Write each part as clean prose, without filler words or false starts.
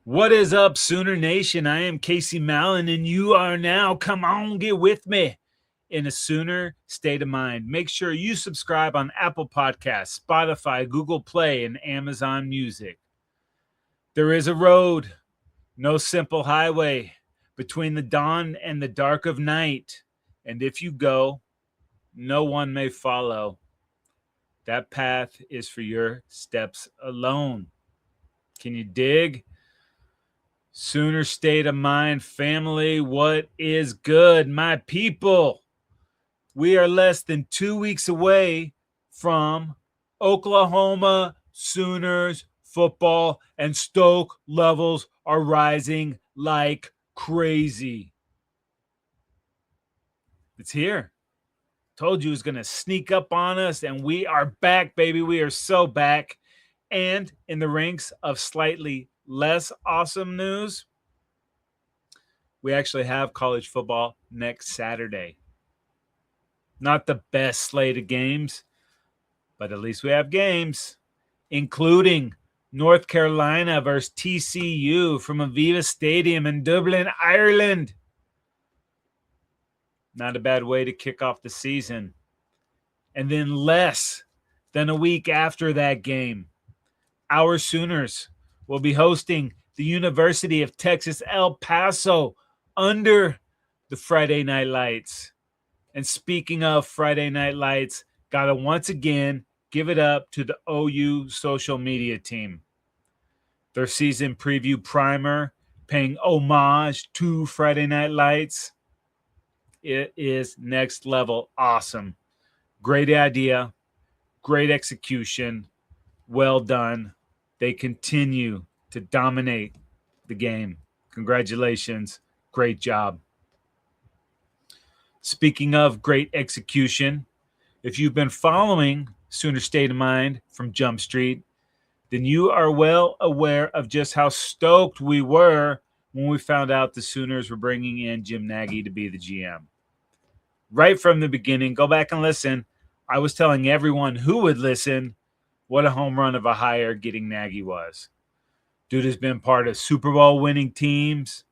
What is up, Sooner Nation? I am Casey Mallon, and you are now, come on, get with me, in a Sooner state of mind. Make sure you subscribe on Apple Podcasts, Spotify, Google Play, and Amazon Music. There is a road, no simple highway, between the dawn and the dark of night. And if you go, no one may follow. That path is for your steps alone. Can you dig? Sooner state of mind, family. What is good, my people? We are less than 2 weeks away from Oklahoma Sooners football, and Stoke levels are rising like crazy. It's here. Told you it was going to sneak up on us, and we are back, baby. We are so back. And in the ranks of slightly less awesome news, we actually have college football next Saturday. Not the best slate of games, but at least we have games, including North Carolina versus TCU from Aviva Stadium in Dublin, Ireland. Not a bad way to kick off the season. And then less than a week after that game, our Sooners will be hosting the University of Texas, El Paso, under the Friday Night Lights. And speaking of Friday Night Lights, got to once again give it up to the OU social media team. Their season preview primer, paying homage to Friday Night Lights. It is next level awesome. Great idea, great execution, well done. They continue to dominate the game. Congratulations. Great job. Speaking of great execution, if you've been following Sooner State of Mind from Jump Street, then you are well aware of just how stoked we were when we found out the Sooners were bringing in Jim Nagy to be the GM. Right from the beginning, go back and listen. I was telling everyone who would listen what a home run of a hire getting Nagy was. Dude has been part of Super Bowl winning teams.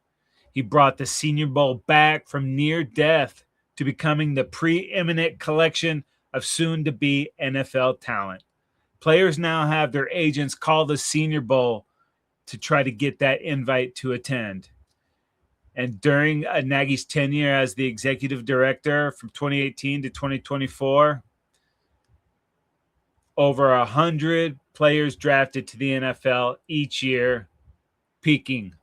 He brought the Senior Bowl back from near death to becoming the preeminent collection of soon-to-be NFL talent. Players now have their agents call the Senior Bowl to try to get that invite to attend. And during Nagy's tenure as the executive director from 2018 to 2024, over 100 players drafted to the NFL each year, peaking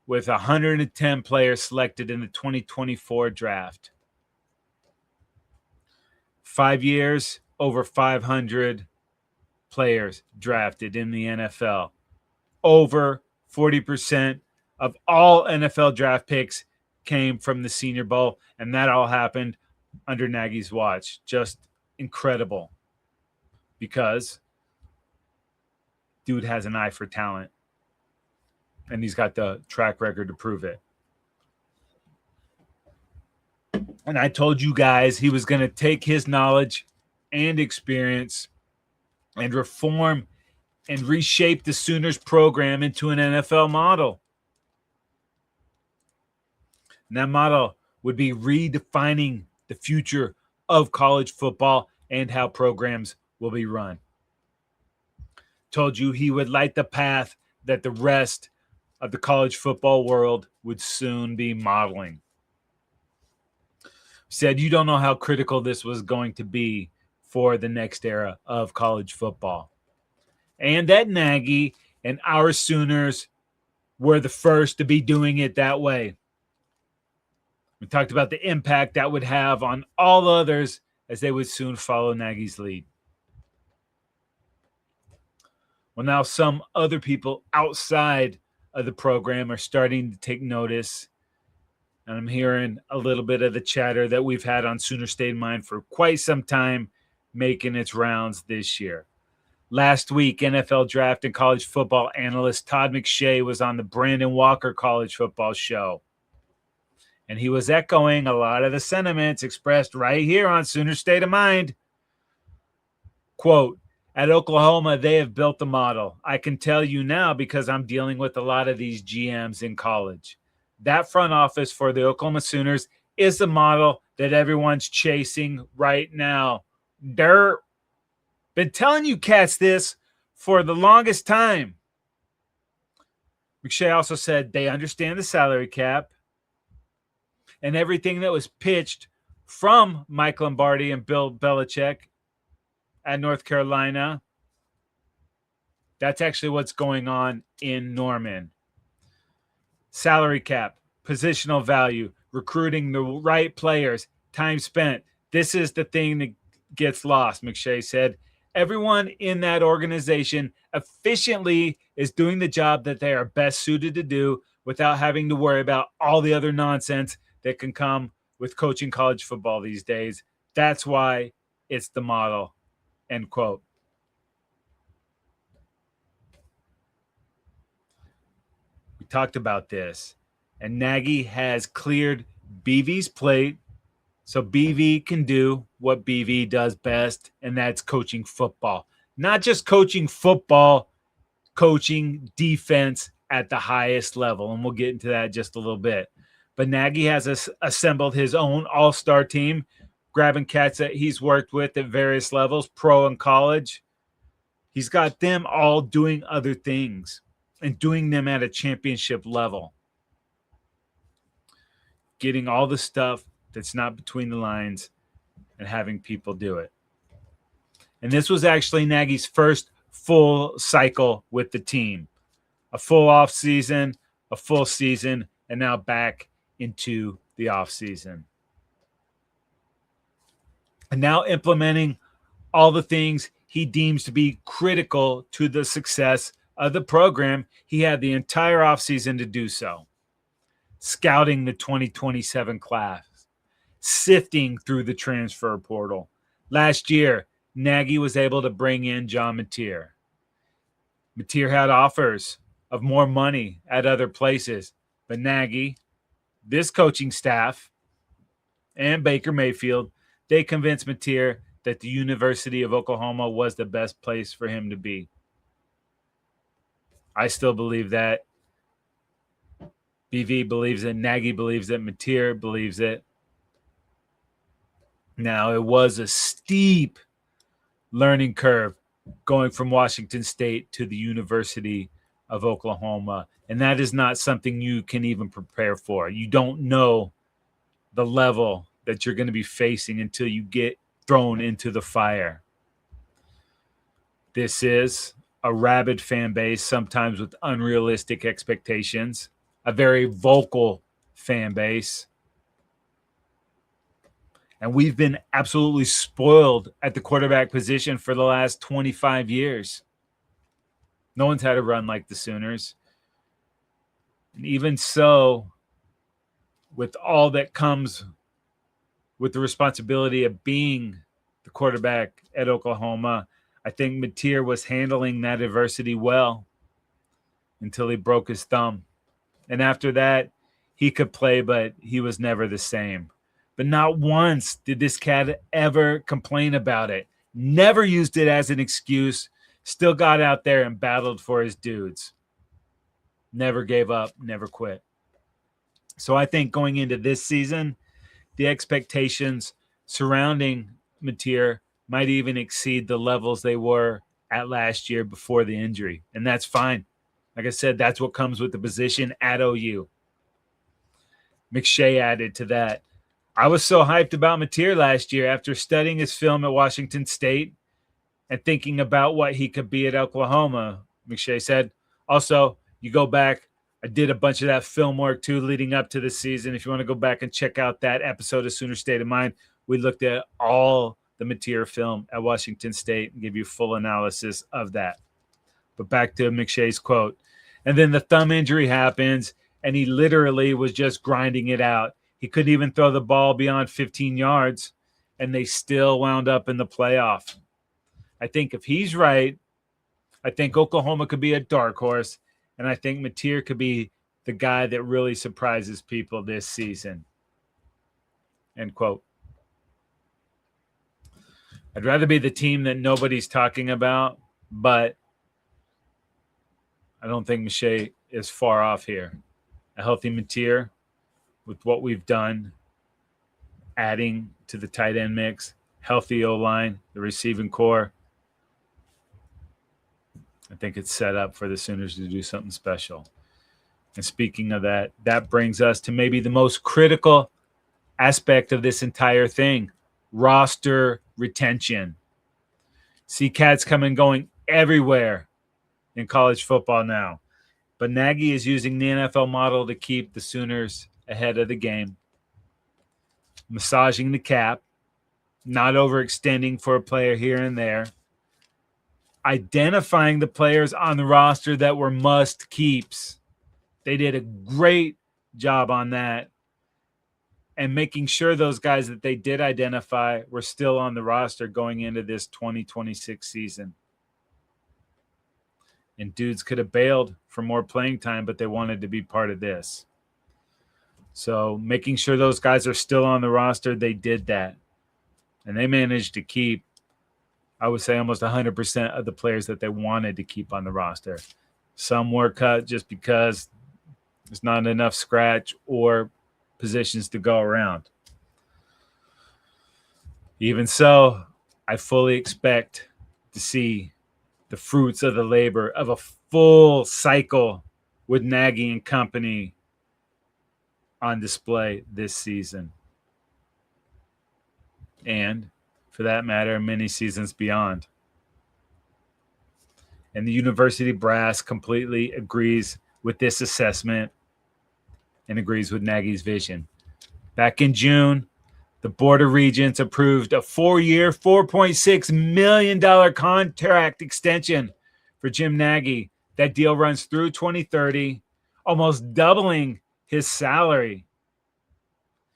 with 110 players selected in the 2024 draft. 5 years, over 500 players drafted in the NFL. Over 40% of all NFL draft picks came from the Senior Bowl, and that all happened under Nagy's watch. Just incredible, because dude has an eye for talent, and he's got the track record to prove it. And I told you guys he was going to take his knowledge and experience and reform and reshape the Sooners program into an NFL model. And that model would be redefining the future of college football and how programs will be run. Told you he would light the path that the rest of the college football world would soon be modeling. Said you don't know how critical this was going to be for the next era of college football. And that Nagy and our Sooners were the first to be doing it that way. We talked about the impact that would have on all others as they would soon follow Nagy's lead. Well, now some other people outside of the program are starting to take notice. And I'm hearing a little bit of the chatter that we've had on Sooner State of Mind for quite some time making its rounds this year. Last week, NFL draft and college football analyst Todd McShay was on the Brandon Walker College Football Show. And he was echoing a lot of the sentiments expressed right here on Sooner State of Mind. Quote, At Oklahoma, they have built the model. I can tell you now because I'm dealing with a lot of these GMs in college. That front office for the Oklahoma Sooners is the model that everyone's chasing right now. They're been telling you cats this for the longest time. McShay also said they understand the salary cap and everything that was pitched from Mike Lombardi and Bill Belichick at North Carolina. That's actually what's going on in Norman. Salary cap, positional value, recruiting the right players, time spent. This is the thing that gets lost, McShay said. Everyone in that organization efficiently is doing the job that they are best suited to do without having to worry about all the other nonsense that can come with coaching college football these days. That's why it's the model, end quote. We talked about this, and Nagy has cleared BV's plate so BV can do what BV does best, and that's coaching football. Not just coaching football, coaching defense at the highest level, and we'll get into that just a little bit. But Nagy has assembled his own all-star team, grabbing cats that he's worked with at various levels, pro and college. He's got them all doing other things and doing them at a championship level. Getting all the stuff that's not between the lines and having people do it. And this was actually Nagy's first full cycle with the team. A full off season, a full season, and now back into the off season. And now implementing all the things he deems to be critical to the success of the program. He had the entire offseason to do so. Scouting the 2027 class, sifting through the transfer portal. Last year, Nagy was able to bring in John Mateer. Mateer had offers of more money at other places, but Nagy, this coaching staff, and Baker Mayfield, they convinced Mateer that the University of Oklahoma was the best place for him to be. I still believe that. BV believes it. Nagy believes it. Mateer believes it. Now, it was a steep learning curve going from Washington State to the University of Oklahoma, and that is not something you can even prepare for. You don't know the level that you're going to be facing until you get thrown into the fire. This is a rabid fan base, sometimes with unrealistic expectations, a very vocal fan base. And we've been absolutely spoiled at the quarterback position for the last 25 years. No one's had a run like the Sooners. And even so, with all that comes with the responsibility of being the quarterback at Oklahoma, I think Mateer was handling that adversity well until he broke his thumb. And after that, he could play, but he was never the same. But not once did this cat ever complain about it. Never used it as an excuse. Still got out there and battled for his dudes. Never gave up, never quit. So I think going into this season, the expectations surrounding Mateer might even exceed the levels they were at last year before the injury. And that's fine. Like I said, that's what comes with the position at OU. McShay added to that. I was so hyped about Mateer last year after studying his film at Washington State and thinking about what he could be at Oklahoma, McShay said. Also, you go back, I did a bunch of that film work too leading up to the season. If you want to go back and check out that episode of Sooner State of Mind, we looked at all the Mateer film at Washington State and give you full analysis of that. But back to McShay's quote. And then the thumb injury happens, and he literally was just grinding it out. He couldn't even throw the ball beyond 15 yards, and they still wound up in the playoff. I think if he's right, I think Oklahoma could be a dark horse, and I think Mateer could be the guy that really surprises people this season. End quote. I'd rather be the team that nobody's talking about, but I don't think Miche is far off here. A healthy Mateer with what we've done, adding to the tight end mix, healthy O-line, the receiving core. I think it's set up for the Sooners to do something special. And speaking of that, that brings us to maybe the most critical aspect of this entire thing, roster retention. See cats coming going everywhere in college football now. But Nagy is using the NFL model to keep the Sooners ahead of the game, massaging the cap, not overextending for a player here and there, identifying the players on the roster that were must keeps. They did a great job on that, and making sure those guys that they did identify were still on the roster going into this 2026 season. And dudes could have bailed for more playing time, but they wanted to be part of this. So making sure those guys are still on the roster, they did that. And they managed to keep, I would say, almost 100% of the players that they wanted to keep on the roster. Some were cut just because there's not enough scratch or positions to go around. Even so, I fully expect to see the fruits of the labor of a full cycle with Nagy and company on display this season. And, for that matter, many seasons beyond. And the university brass completely agrees with this assessment and agrees with Nagy's vision. Back in June, the Board of Regents approved a 4-year, $4.6 million contract extension for Jim Nagy. That deal runs through 2030, almost doubling his salary.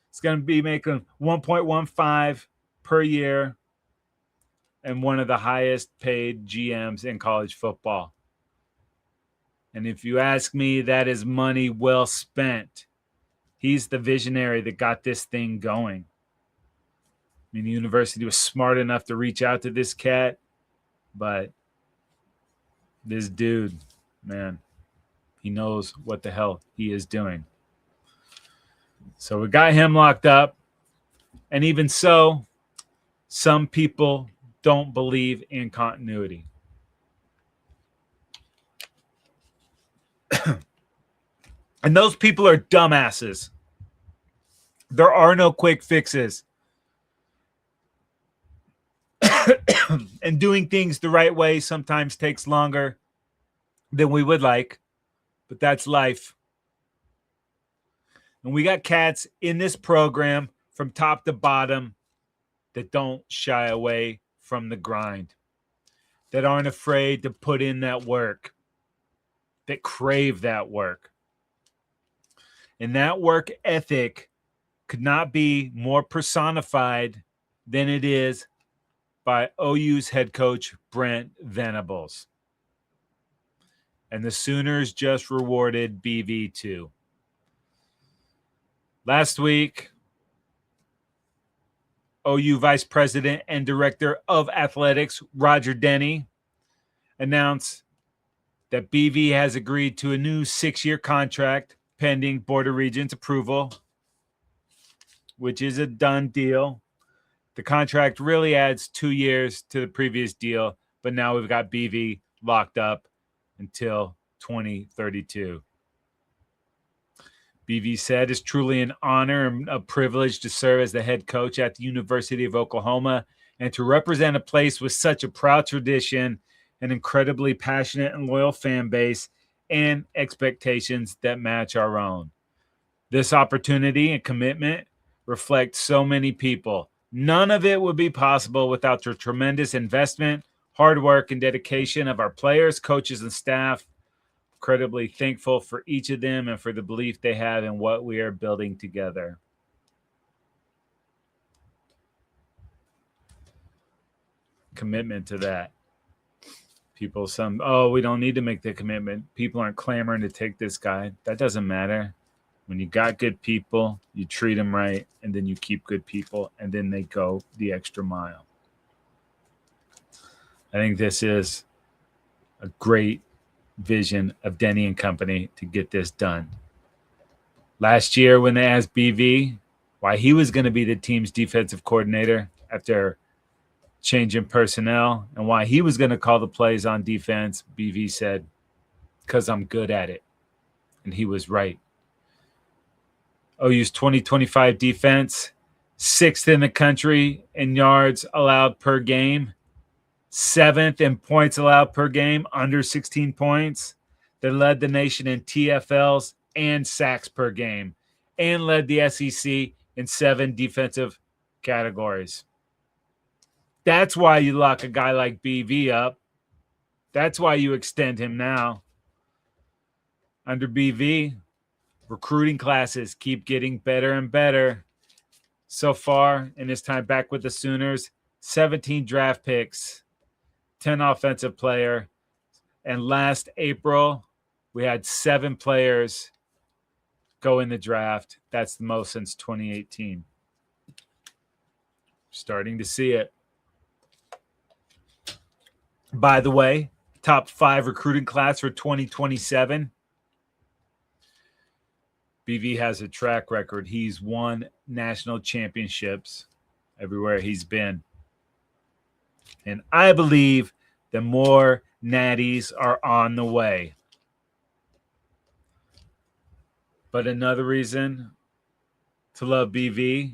It's going to be making $1.15 per year and one of the highest paid GMs in college football. And if you ask me, that is money well spent. He's the visionary that got this thing going. I mean, the university was smart enough to reach out to this cat, but this dude, man, he knows what the hell he is doing. So we got him locked up. And even so, some people don't believe in continuity. And those people are dumbasses. There are no quick fixes. And doing things the right way sometimes takes longer than we would like, but that's life. And we got cats in this program from top to bottom that don't shy away from the grind, that aren't afraid to put in that work, that crave that work. And that work ethic could not be more personified than it is by OU's head coach, Brent Venables. And the Sooners just rewarded BV2. Last week, OU Vice President and Director of Athletics, Roger Denny, announced that BV has agreed to a new 6-year contract pending Board of Regents approval, which is a done deal. The contract really adds 2 years to the previous deal, but now we've got BV locked up until 2032. BV said it's truly an honor and a privilege to serve as the head coach at the University of Oklahoma and to represent a place with such a proud tradition, an incredibly passionate and loyal fan base, and expectations that match our own. This opportunity and commitment reflect so many people. None of it would be possible without the tremendous investment, hard work, and dedication of our players, coaches, and staff. Incredibly thankful for each of them and for the belief they have in what we are building together. Commitment to that. People, we don't need to make the commitment. People aren't clamoring to take this guy. That doesn't matter. When you got good people, you treat them right, and then you keep good people, and then they go the extra mile. I think this is a great vision of Denny and company to get this done. Last year, when they asked BV why he was going to be the team's defensive coordinator after changing personnel and why he was going to call the plays on defense, BV said, "Because I'm good at it." And he was right. OU's 2025 defense, 6th in the country in yards allowed per game, 7th in points allowed per game, under 16 points. They led the nation in TFLs and sacks per game and led the SEC in 7 defensive categories. That's why you lock a guy like BV up. That's why you extend him now. Under BV, recruiting classes keep getting better and better. So far, in his time back with the Sooners, 17 draft picks, 10 offensive player. And last April, we had 7 players go in the draft. That's the most since 2018. Starting to see it. By the way, top 5 recruiting class for 2027. BV has a track record. He's won national championships everywhere he's been. And I believe that more natties are on the way. But another reason to love BV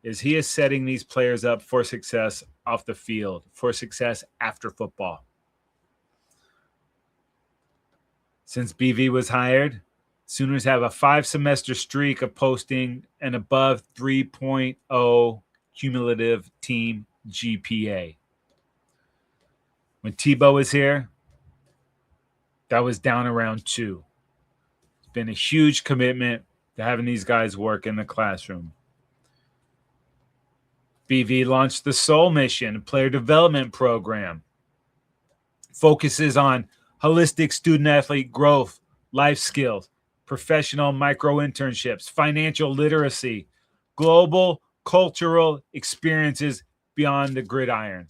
is he is setting these players up for success off the field, for success after football. Since BV was hired, Sooners have a 5-semester streak of posting an above 3.0 cumulative team GPA. When Tebow was here, that was down around 2. It's been a huge commitment to having these guys work in the classroom. BV launched the Soul Mission player development program. Focuses on holistic student-athlete growth, life skills, professional micro-internships, financial literacy, global cultural experiences beyond the gridiron.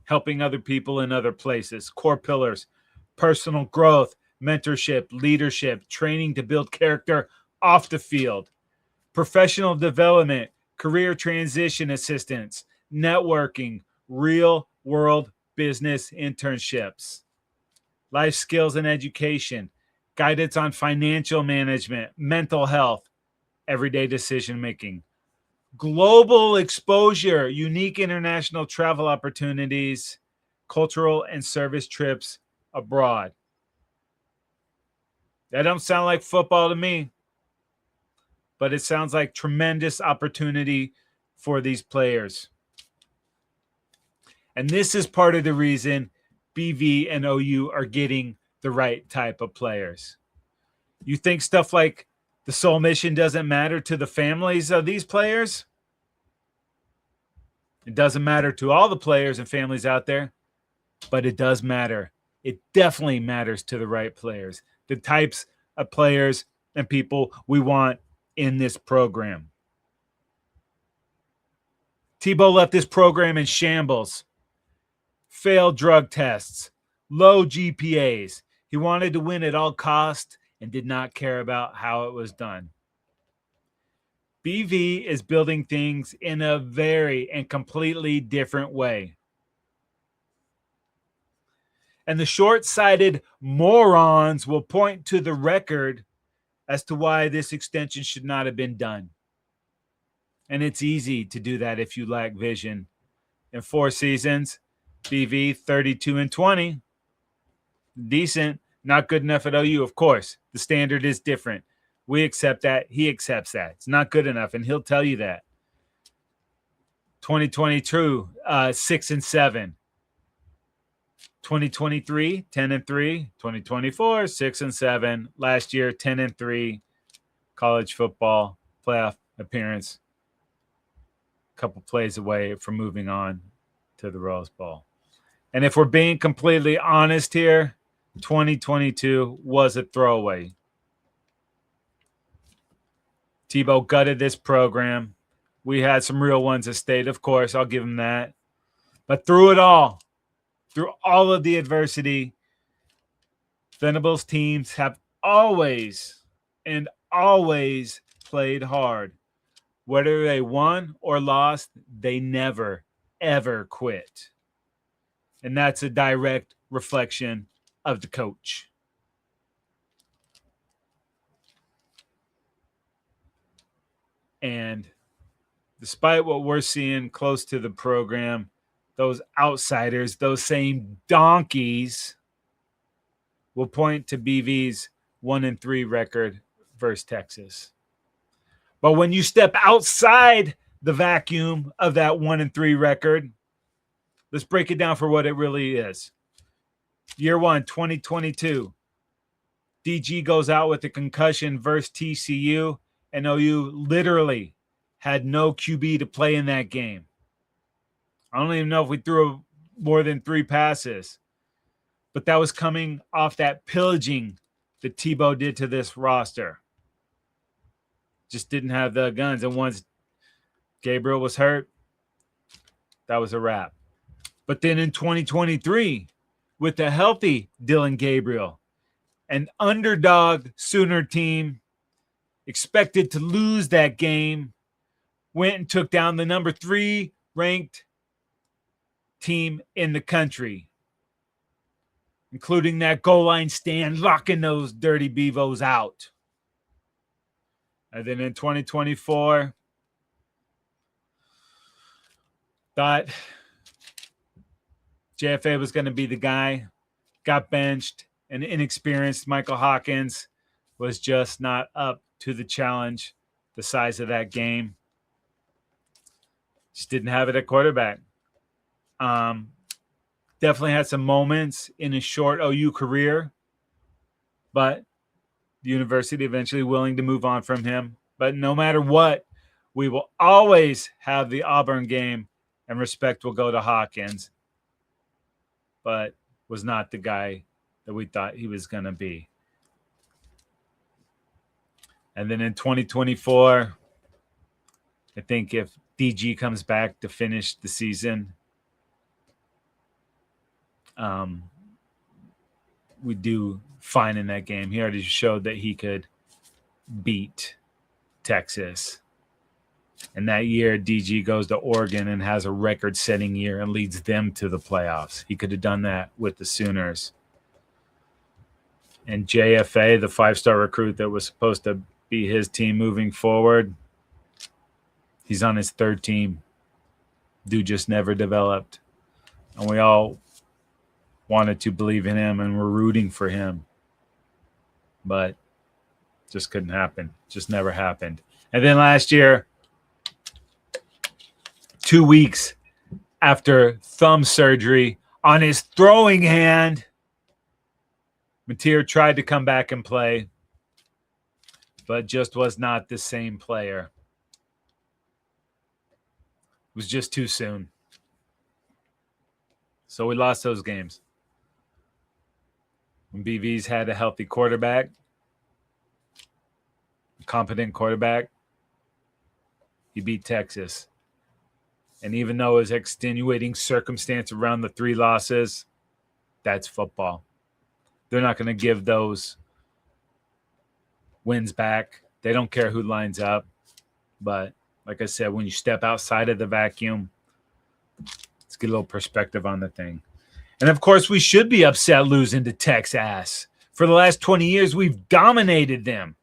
Helping other people in other places, core pillars, personal growth, mentorship, leadership, training to build character off the field, professional development, career transition assistance, networking, real-world business internships, life skills and education, guidance on financial management, mental health, everyday decision-making, global exposure, unique international travel opportunities, cultural and service trips abroad. That don't sound like football to me, but it sounds like tremendous opportunity for these players. And this is part of the reason BV and OU are getting the right type of players. You think stuff like the Soul Mission doesn't matter to the families of these players? It doesn't matter to all the players and families out there, but it does matter. It definitely matters to the right players, the types of players and people we want in this program. Tebow left this program in shambles. Failed drug tests, low GPAs. He wanted to win at all costs and did not care about how it was done. BV is building things in a very and completely different way. And the short-sighted morons will point to the record as to why this extension should not have been done. And it's easy to do that if you lack vision. In 4 seasons, BV 32-20. Decent, not good enough at OU, of course. The standard is different. We accept that. He accepts that. It's not good enough, and he'll tell you that. 2022, 6-7. 2023, 10-3. 2024, 6-7. Last year, 10-3. College football playoff appearance. A couple plays away from moving on to the Rose Bowl. And if we're being completely honest here, 2022 was a throwaway. Tebow gutted this program. We had some real ones at state, of course. I'll give him that. But through it all, through all of the adversity, Venables teams have always and always played hard. Whether they won or lost, they never, ever quit. And that's a direct reflection of the coach. And despite what we're seeing close to the program, those outsiders, those same donkeys, will point to BV's 1-3 record versus Texas. But when you step outside the vacuum of that 1-3 record, let's break it down for what it really is. Year 1, 2022. DG goes out with a concussion versus TCU, and OU literally had no QB to play in that game. I don't even know if we threw more than 3 passes. But that was coming off that pillaging that Tebow did to this roster. Just didn't have the guns. And once Gabriel was hurt, that was a wrap. But then in 2023, with the healthy Dylan Gabriel, an underdog Sooner team expected to lose that game, went and took down the number 3 ranked team in the country, including that goal line stand, locking those dirty Bevos out. And then in 2024, thought JFA was going to be the guy, got benched, and inexperienced Michael Hawkins was just not up to the challenge, the size of that game. Just didn't have it at quarterback. Definitely had some moments in his short OU career, but the university eventually willing to move on from him. But no matter what, we will always have the Auburn game, and respect will go to Hawkins, but was not the guy that we thought he was going to be. And then in 2024, I think if DG comes back to finish the season, we do fine in that game. He already showed that he could beat Texas. And that year, DG goes to Oregon and has a record-setting year and leads them to the playoffs. He could have done that with the Sooners. And JFA, the 5-star recruit that was supposed to be his team moving forward, he's on his 3rd team. Dude just never developed. And we all wanted to believe in him and were rooting for him. But just couldn't happen. Just never happened. And then last year, 2 weeks after thumb surgery on his throwing hand, Mateer tried to come back and play, but just was not the same player. It was just too soon. So we lost those games. When BV's had a healthy quarterback, a competent quarterback, he beat Texas. And even though it was extenuating circumstance around the 3 losses, that's football. They're not going to give those wins back. They don't care who lines up. But like I said, when you step outside of the vacuum, let's get a little perspective on the thing. And, of course, we should be upset losing to Texas. For the last 20 years, we've dominated them,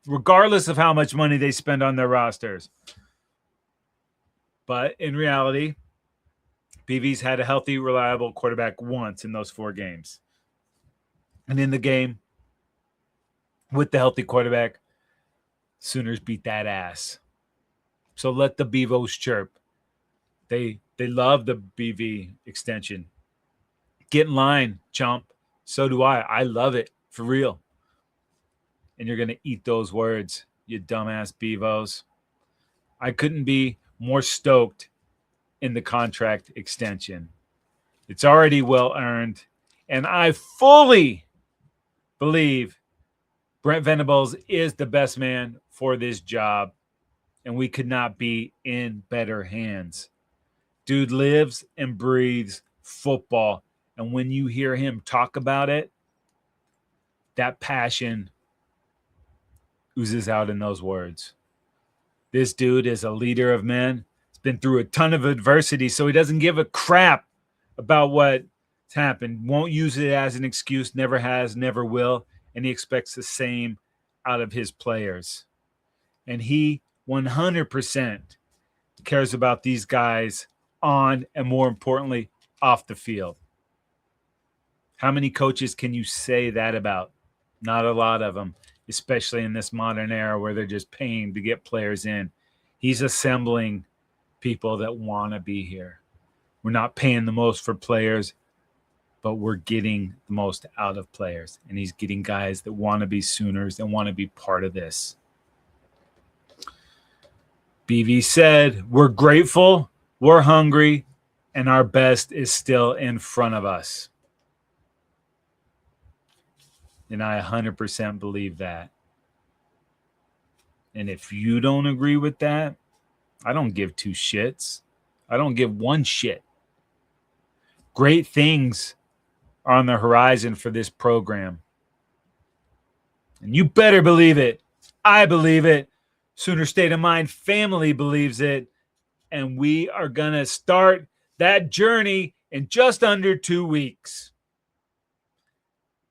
regardless of how much money they spend on their rosters. But in reality, BV's had a healthy, reliable quarterback once in those 4 games. And in the game, with the healthy quarterback, Sooners beat that ass. So let the Bevos chirp. They love the BV extension. Get in line, chump. So do I. I love it, for real. And you're going to eat those words, you dumbass Bevos. I couldn't be more stoked in the contract extension. It's already well earned. And I fully believe Brent Venables is the best man for this job. And we could not be in better hands. Dude lives and breathes football. And when you hear him talk about it, that passion oozes out in those words. This dude is a leader of men. He's been through a ton of adversity, so he doesn't give a crap about what's happened. Won't use it as an excuse, never has, never will. And he expects the same out of his players. And he 100% cares about these guys on and, more importantly, off the field. How many coaches can you say that about? Not a lot of them, especially in this modern era where they're just paying to get players in. He's assembling people that want to be here. We're not paying the most for players, but we're getting the most out of players. And he's getting guys that want to be Sooners and want to be part of this. BV said, we're grateful, we're hungry, and our best is still in front of us. And I 100% believe that. And if you don't agree with that, I don't give two shits. I don't give one shit. Great things are on the horizon for this program. And you better believe it. I believe it. Sooner State of Mind family believes it. And we are going to start that journey in just under 2 weeks.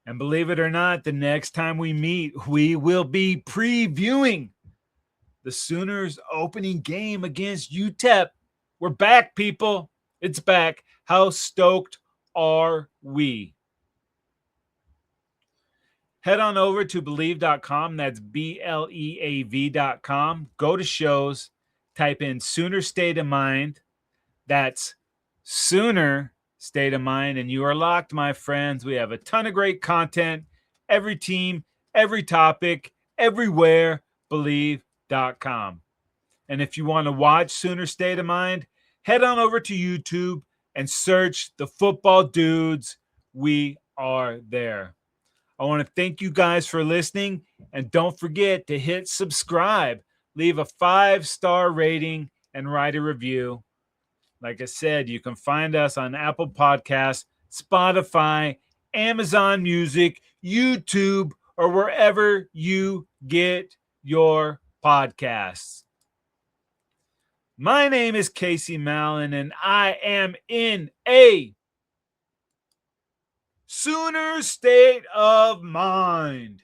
And believe it or not, the next time we meet, we will be previewing the Sooners opening game against UTEP. We're back, people. It's back. How stoked are we? Head on over to Believe.com. That's BLEAV.com. Go to shows. Type in Sooner State of Mind. That's Sooner State of Mind. And you are locked, my friends. We have a ton of great content. Every team, every topic, everywhere. Believe.com. And if you want to watch Sooner State of Mind, head on over to YouTube and search the Football Dudes. We are there. I want to thank you guys for listening. And don't forget to hit subscribe. Leave a 5-star rating and write a review. Like I said, you can find us on Apple Podcasts, Spotify, Amazon Music, YouTube, or wherever you get your podcasts. My name is Casey Mallon, and I am in a Sooner State of Mind.